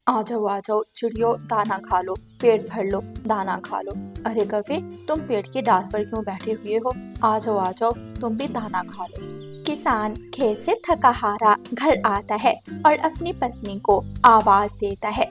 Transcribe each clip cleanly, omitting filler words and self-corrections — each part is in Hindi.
आ जाओ चिड़ियों, दाना खा लो, पेट भर लो, दाना खा लो। अरे कौवे, तुम पेड़ की डाल पर क्यों बैठे हुए हो? आ जाओ, तुम भी दाना खा लो। किसान खेत से थका हारा घर आता है और अपनी पत्नी को आवाज देता है।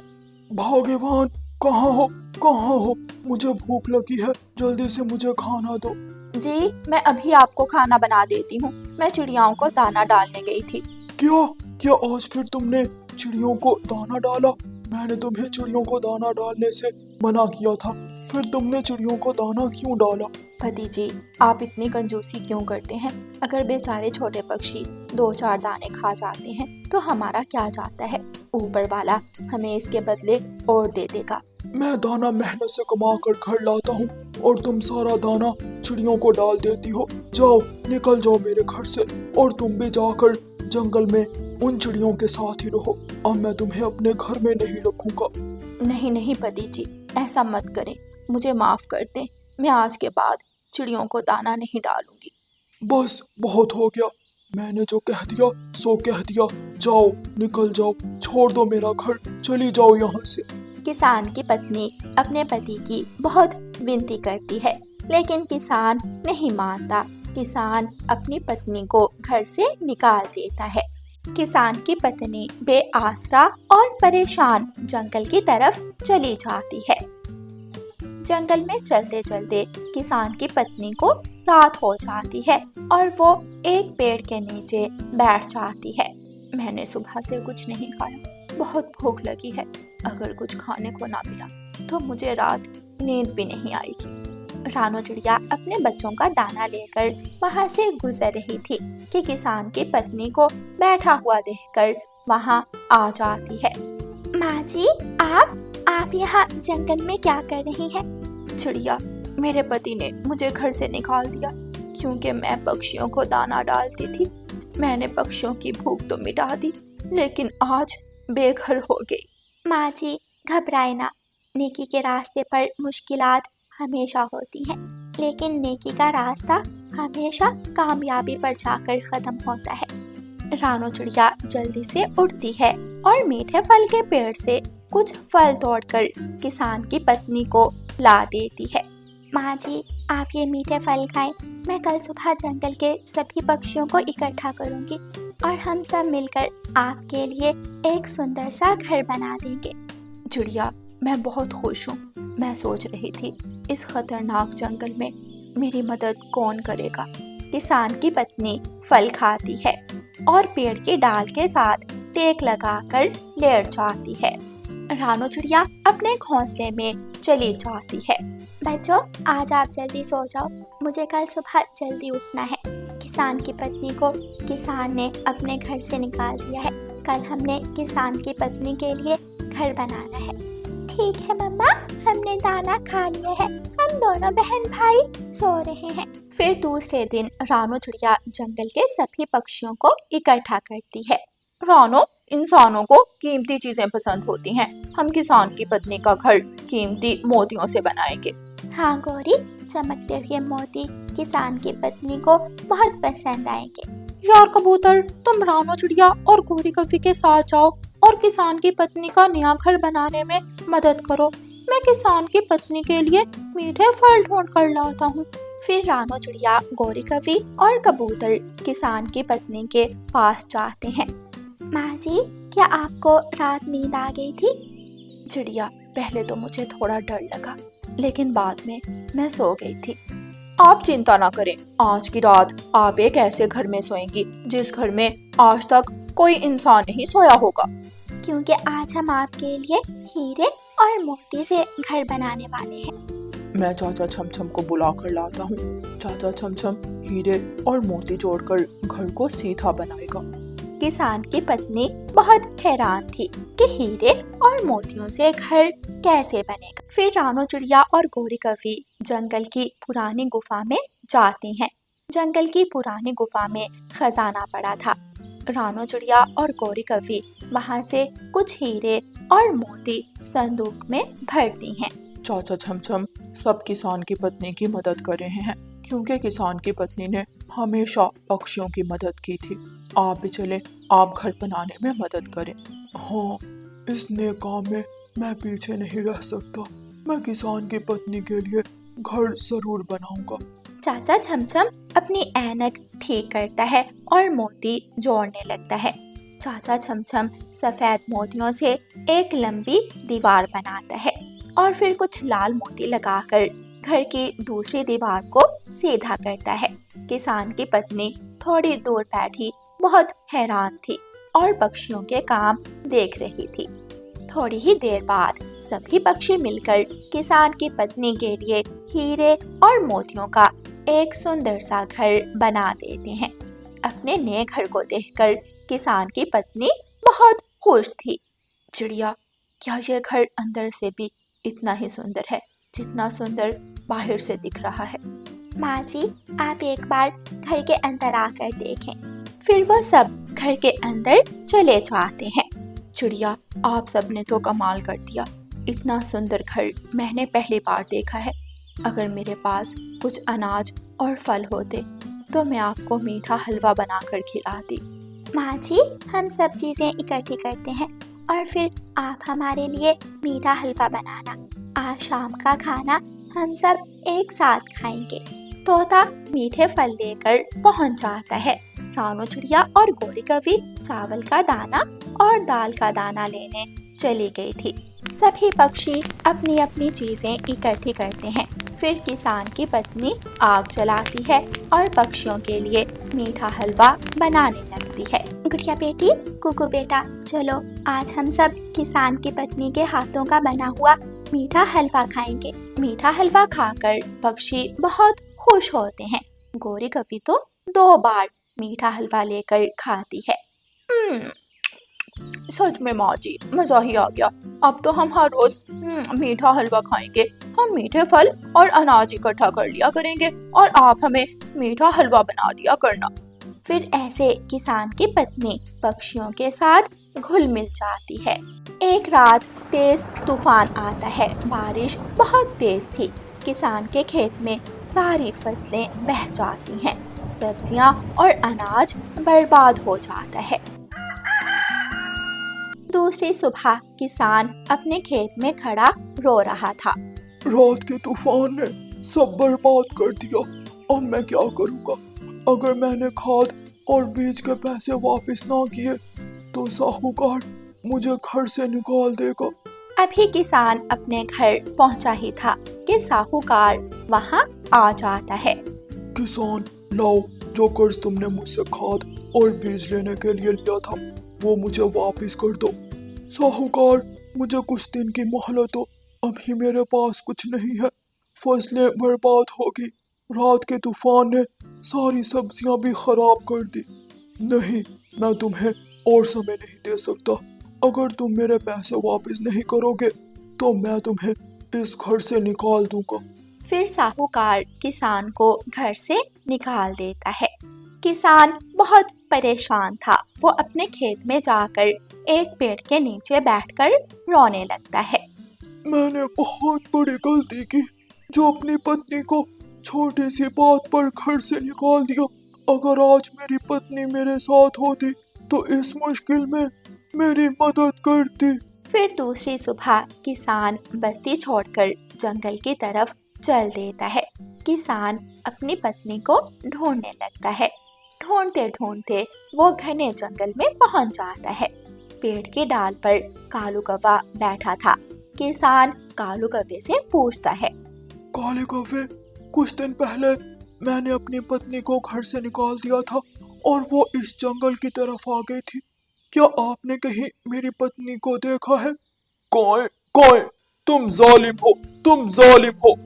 भाग्यवान, कहाँ हो? कहाँ हो? मुझे भूख लगी है, जल्दी से मुझे खाना दो। जी, मैं अभी आपको खाना बना देती हूँ। मैं चिड़ियाओं को दाना डालने गई थी। क्या क्या आज फिर तुमने चिड़ियों को दाना डाला? मैंने तुम्हें चिड़ियों को दाना डालने से मना किया था, फिर तुमने चिड़ियों को दाना क्यों डाला? पति जी, आप इतनी कंजूसी क्यों करते हैं? अगर बेचारे छोटे पक्षी 2-4 दाने खा जाते हैं तो हमारा क्या जाता है? ऊपर वाला हमें इसके बदले और दे देगा। मैं दाना मेहनत से कमा कर घर लाता हूँ और तुम सारा दाना चिड़ियों को डाल देती हो। जाओ, निकल जाओ मेरे घर से, और तुम भी जाकर जंगल में उन चिड़ियों के साथ ही रहो। अब मैं तुम्हें अपने घर में नहीं रखूंगा। नहीं पति जी, ऐसा मत करें, मुझे माफ कर दें। मैं आज के बाद चिड़ियों को दाना नहीं डालूंगी। बस बहुत हो गया, मैंने जो कह दिया सो कह दिया। जाओ, निकल जाओ, छोड़ दो मेरा घर, चली जाओ यहाँ से। किसान की पत्नी अपने पति की बहुत विनती करती है, लेकिन किसान नहीं मानता। किसान अपनी पत्नी को घर से निकाल देता है। किसान की पत्नी बेआसरा और परेशान जंगल की तरफ चली जाती है। जंगल में चलते चलते किसान की पत्नी को रात हो जाती है और वो एक पेड़ के नीचे बैठ जाती है। मैंने सुबह से कुछ नहीं खाया, बहुत भूख लगी है। अगर कुछ खाने को ना मिला तो मुझे रात नींद भी नहीं आएगी। रानो चिड़िया अपने बच्चों का दाना लेकर वहाँ से गुजर रही थी कि किसान की पत्नी को बैठा हुआ देखकर वहाँ आ जाती है। माँ जी, आप यहाँ जंगल में क्या कर रही हैं? चिड़िया, मेरे पति ने मुझे घर से निकाल दिया क्योंकि मैं पक्षियों को दाना डालती थी। मैंने पक्षियों की भूख तो मिटा दी, लेकिन आज बेघर हो गई। माँ जी, घबराए ना, नेकी के रास्ते पर मुश्किलात हमेशा होती हैं, लेकिन नेकी का रास्ता हमेशा कामयाबी पर जाकर खत्म होता है। रानो चिड़िया जल्दी से उठती है और मीठे फल के पेड़ से कुछ फल तोड़कर किसान की पत्नी को ला देती है। माँ जी, आप ये मीठे फल खाएं। मैं कल सुबह जंगल के सभी पक्षियों को इकट्ठा करूंगी और हम सब मिलकर आपके लिए एक सुंदर सा घर बना देंगे। चिड़िया, मैं बहुत खुश हूँ। मैं सोच रही थी इस खतरनाक जंगल में मेरी मदद कौन करेगा। किसान की पत्नी फल खाती है और पेड़ की डाल के साथ टेक लगाकर लेट जाती है। रानो चिड़िया अपने घोंसले में चली जाती है। बच्चों, आज आप जल्दी सो जाओ, मुझे कल सुबह जल्दी उठना है। किसान की पत्नी को किसान ने अपने घर से निकाल दिया है। कल हमने किसान की पत्नी के लिए घर बनाना है। ठीक है मम्मा, हमने दाना खा लिया है, हम दोनों बहन भाई सो रहे हैं। फिर दूसरे दिन रानो चिड़िया जंगल के सभी पक्षियों को इकट्ठा करती है। रानो, इंसानों को कीमती चीजें पसंद होती हैं। हम किसान की पत्नी का घर कीमती मोतियों से बनाएंगे। हाँ गौरी, चमकते हुए मोती किसान की पत्नी को बहुत पसंद आएंगे। यार कबूतर, तुम रानो चिड़िया और गौरी कव्वी के साथ जाओ और किसान की पत्नी का नया घर बनाने में मदद करो। मैं किसान की पत्नी के लिए मीठे फल ढूंढ कर लाता हूँ। फिर रानो चिड़िया, गौरी कव्वी और कबूतर किसान की पत्नी के पास जाते हैं। माँ जी, क्या आपको रात नींद आ गई थी? चिड़िया, पहले तो मुझे थोड़ा डर लगा, लेकिन बाद में मैं सो गई थी। आप चिंता ना करें, आज की रात आप एक ऐसे घर में सोएंगी जिस घर में आज तक कोई इंसान नहीं सोया होगा। क्योंकि आज हम आपके लिए हीरे और मोती से घर बनाने वाले हैं। मैं चाचा छमछम को बुला कर लाता हूँ। चाचा छमछम हीरे और मोती जोड़कर घर को सीधा बनाएगा। किसान की पत्नी बहुत हैरान थी कि हीरे और मोतियों से घर कैसे बनेगा। फिर रानो चिड़िया और गौरी कव्वी जंगल की पुरानी गुफा में जाती हैं। जंगल की पुरानी गुफा में खजाना पड़ा था। रानो चिड़िया और गौरी कव्वी वहाँ से कुछ हीरे और मोती संदूक में भरती हैं। चाचा छमछम सब किसान की पत्नी की मदद कर रहे हैं, क्योंकि किसान की पत्नी ने हमेशा पक्षियों की मदद की थी। आप भी चले, आप घर बनाने में मदद करें। हाँ, इस नेक काम में मैं पीछे नहीं रह सकता। मैं किसान की पत्नी के लिए घर जरूर बनाऊंगा। चाचा छमछम अपनी ऐनक ठीक करता है और मोती जोड़ने लगता है। चाचा छमछम सफेद मोतियों से एक लंबी दीवार बनाता है और फिर कुछ लाल मोती लगाकर घर की दूसरी दीवार को सीधा करता है। किसान की पत्नी थोड़ी दूर बैठी बहुत हैरान थी और पक्षियों के काम देख रही थी। थोड़ी ही देर बाद सभी पक्षी मिलकर किसान की पत्नी के लिए हीरे और मोतियों का एक सुंदर सा घर बना देते हैं। अपने नए घर को देखकर किसान की पत्नी बहुत खुश थी। चिड़िया, क्या ये घर अंदर से भी इतना ही सुंदर है जितना सुंदर बाहर से दिख रहा है? माँ जी, आप एक बार घर के अंदर आकर देखें। फिर वो सब घर के अंदर चले जाते हैं। चिड़िया, आप सबने तो कमाल कर दिया। इतना सुंदर घर मैंने पहली बार देखा है। अगर मेरे पास कुछ अनाज और फल होते तो मैं आपको मीठा हलवा बनाकर खिलाती। माँ जी, हम सब चीजें इकट्ठी करते हैं और फिर आप हमारे लिए मीठा हलवा बनाना। आज शाम का खाना हम सब एक साथ खाएंगे। तोता मीठे फल लेकर पहुंच जाता है। रानू चिड़िया और गोरी कवि चावल का दाना और दाल का दाना लेने चली गई थी। सभी पक्षी अपनी अपनी चीजें इकट्ठी करते हैं। फिर किसान की पत्नी आग जलाती है और पक्षियों के लिए मीठा हलवा बनाने लगती है। गुड़िया बेटी, कुकू बेटा, चलो आज हम सब किसान की पत्नी के हाथों का बना हुआ मीठा हलवा खाएंगे। मीठा हलवा खाकर पक्षी बहुत खुश होते हैं। गोरी कवि तो 2 बार मीठा हलवा लेकर खाती है। सच में माँ जी, मजा ही आ गया। अब तो हम हर रोज मीठा हलवा खाएंगे। हम मीठे फल और अनाज इकट्ठा कर लिया करेंगे और आप हमें मीठा हलवा बना दिया करना। फिर ऐसे किसान की पत्नी पक्षियों के साथ घुल मिल जाती है। एक रात तेज तूफान आता है। बारिश बहुत तेज थी। किसान के खेत में सारी फसलें बह जाती हैं। सब्जियां और अनाज बर्बाद हो जाता है। दूसरी सुबह किसान अपने खेत में खड़ा रो रहा था। रात के तूफान ने सब बर्बाद कर दिया। अब मैं क्या करूँगा? अगर मैंने खाद और बीज के पैसे वापस ना किए तो साहूकार मुझे घर से निकाल देगा। अभी किसान अपने घर पहुंचा ही था कि साहूकार वहां आ जाता है। किसान, लाओ, जो कर्ज तुमने मुझसे खाद और बीज लेने के लिए लिया था वो मुझे वापस कर दो। साहूकार, मुझे कुछ दिन की मोहलत दो। अभी मेरे पास कुछ नहीं है। फसलें बर्बाद होगी। रात के तूफान ने सारी सब्जियां भी खराब कर दी। नहीं, मैं तुम्हें और समय नहीं दे सकता। अगर तुम मेरे पैसे वापस नहीं करोगे तो मैं तुम्हें इस घर से निकाल दूंगा। फिर साहूकार किसान को घर से निकाल देता है। किसान बहुत परेशान था। वो अपने खेत में जाकर एक पेड़ के नीचे बैठकर रोने लगता है। मैंने बहुत बड़ी गलती की जो अपनी पत्नी को छोटी सी बात पर घर से निकाल दिया। अगर आज मेरी पत्नी मेरे साथ होती तो इस मुश्किल में मेरी मदद करती। फिर दूसरी सुबह किसान बस्ती छोड़कर जंगल की तरफ चल देता है। किसान अपनी पत्नी को ढूंढने लगता है। ढूंढते ढूंढते वो घने जंगल में पहुंच जाता है। पेड़ की डाल पर कालू कौवा बैठा था। किसान कालू कौवे से पूछता है, काले कौवे, कुछ दिन पहले मैंने अपनी पत्नी को घर से निकाल दिया था और वो इस जंगल की तरफ आ गई थी। क्या आपने कहीं मेरी पत्नी को देखा है? कौन कौन? तुम जालिम हो, तुम जालिम हो।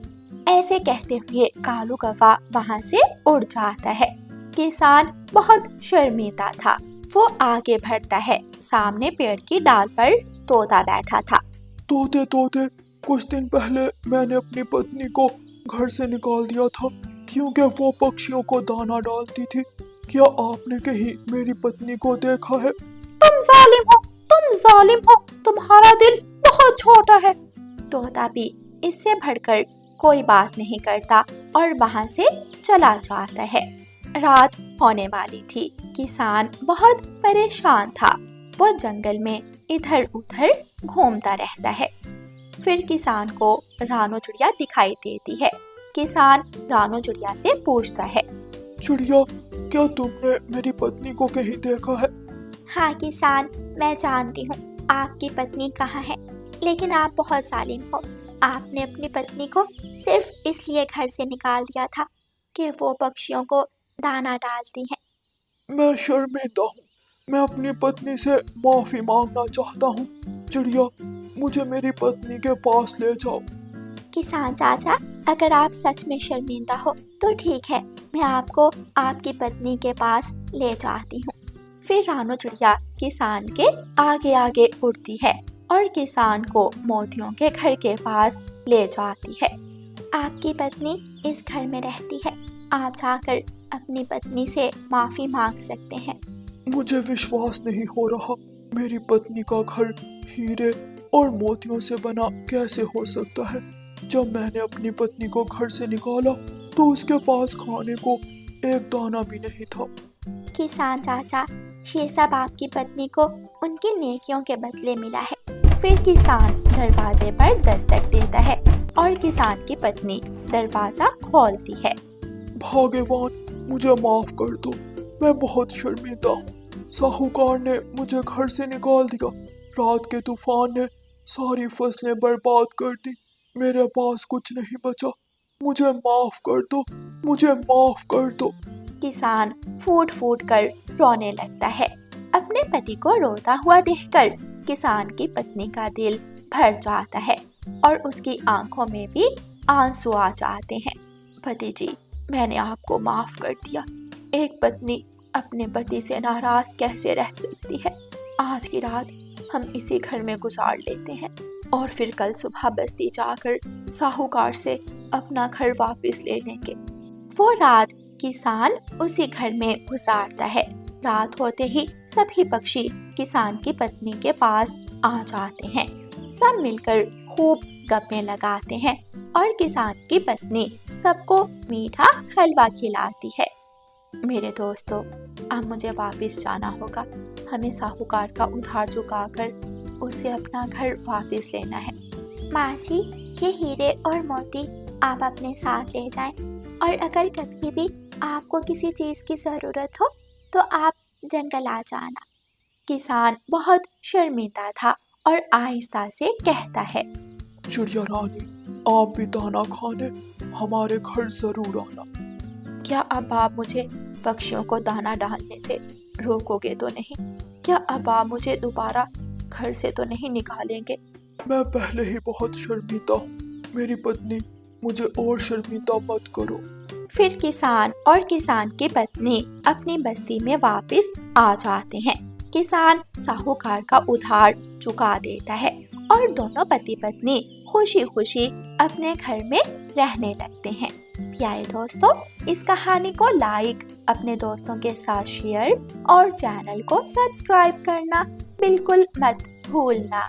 ऐसे कहते हुए कालू कौवा वहाँ से उड़ जाता है। किसान बहुत शर्मिंदा था। वो आगे बढ़ता है। सामने पेड़ की डाल पर तोता बैठा था। तोते तोते, कुछ दिन पहले मैंने अपनी पत्नी को घर से निकाल दिया था क्योंकि वो पक्षियों को दाना डालती थी। क्या आपने कहीं मेरी पत्नी को देखा है? तुम जालिम हो, तुम जालिम हो, तुम्हारा दिल बहुत छोटा है। तोता भी इससे बढ़कर कोई बात नहीं करता और वहाँ से चला जाता है। रात होने वाली थी। किसान बहुत परेशान था। वो जंगल में इधर उधर घूमता रहता है। फिर किसान को रानो चिड़िया दिखाई देती है। किसान रानो चिड़िया से पूछता है, चिड़िया, क्या तुमने मेरी पत्नी को कहीं देखा है? हाँ किसान, मैं जानती हूँ आपकी पत्नी कहाँ है, लेकिन आप बहुत जालिम हो। आपने अपनी पत्नी को सिर्फ इसलिए घर से निकाल दिया था कि वो पक्षियों को दाना डालती हैं। मैं शर्मिंदा हूँ। मैं अपनी पत्नी से माफी मांगना चाहता हूँ। चिड़िया, मुझे मेरी पत्नी के पास ले जाओ। किसान चाचा, अगर आप सच में शर्मिंदा हो तो ठीक है, मैं आपको आपकी पत्नी के पास ले जाती हूँ। फिर रानो चिड़िया किसान के आगे आगे उड़ती है और किसान को मोतियों के घर के पास ले जाती है। आपकी पत्नी इस घर में रहती है, आप जाकर अपनी पत्नी से माफी मांग सकते हैं। मुझे विश्वास नहीं हो रहा, मेरी पत्नी का घर हीरे और मोतियों से बना कैसे हो सकता है? जब मैंने अपनी पत्नी को घर से निकाला तो उसके पास खाने को एक दाना भी नहीं था। किसान चाचा, ये सब आपकी पत्नी को उनकी नेकियों के बदले मिला है। फिर किसान दरवाजे पर दस्तक देता है और किसान की पत्नी दरवाजा खोलती है। भाग्यवान, मुझे माफ कर दो, मैं बहुत शर्मिंदा हूँ। साहूकार ने मुझे घर से निकाल दिया। रात के तूफान ने सारी फसलें बर्बाद कर दी। मेरे पास कुछ नहीं बचा। मुझे माफ कर दो, मुझे माफ कर दो। किसान फूट फूट कर रोने लगता है। अपने पति को रोता हुआ देखकर किसान की पत्नी का दिल भर जाता है और उसकी आंखों में भी आंसू आ जाते हैं। पति जी, मैंने आपको माफ कर दिया। एक पत्नी अपने पति से नाराज कैसे रह सकती है? आज की रात हम इसी घर में गुजार लेते हैं और फिर कल सुबह बस्ती जाकर साहूकार से अपना घर वापस ले लेंगे। वो रात किसान उसी घर में गुजारता है। रात होते ही सभी पक्षी किसान की पत्नी के पास आ जाते हैं। सब मिलकर खूब गप्पे लगाते हैं और किसान की पत्नी सबको मीठा हलवा खिलाती है। मेरे दोस्तों, अब मुझे वापस जाना होगा। हमें साहूकार का उधार चुकाकर उसे अपना घर वापस लेना है। माँ जी, ये हीरे और मोती आप अपने साथ ले जाएं और अगर कभी भी आपको किसी चीज़ की ज़रूरत हो तो आप जंगल आ जाना। किसान बहुत शर्मिंदा था और आहिस्ता से कहता है, चिड़िया रानी, आप भी दाना खाने हमारे घर जरूर आना। क्या अब आप मुझे पक्षियों को दाना डालने से रोकोगे तो नहीं? क्या अब आप मुझे दोबारा घर से तो नहीं निकालेंगे? मैं पहले ही बहुत शर्मिंदा हूँ। मेरी पत्नी, मुझे और शर्मिंदा मत करो। फिर किसान और किसान की पत्नी अपनी बस्ती में वापस आ जाते हैं। किसान साहूकार का उधार चुका देता है और दोनों पति पत्नी खुशी खुशी अपने घर में रहने लगते हैं। प्यारे दोस्तों, इस कहानी को लाइक, अपने दोस्तों के साथ शेयर और चैनल को सब्सक्राइब करना बिल्कुल मत भूलना।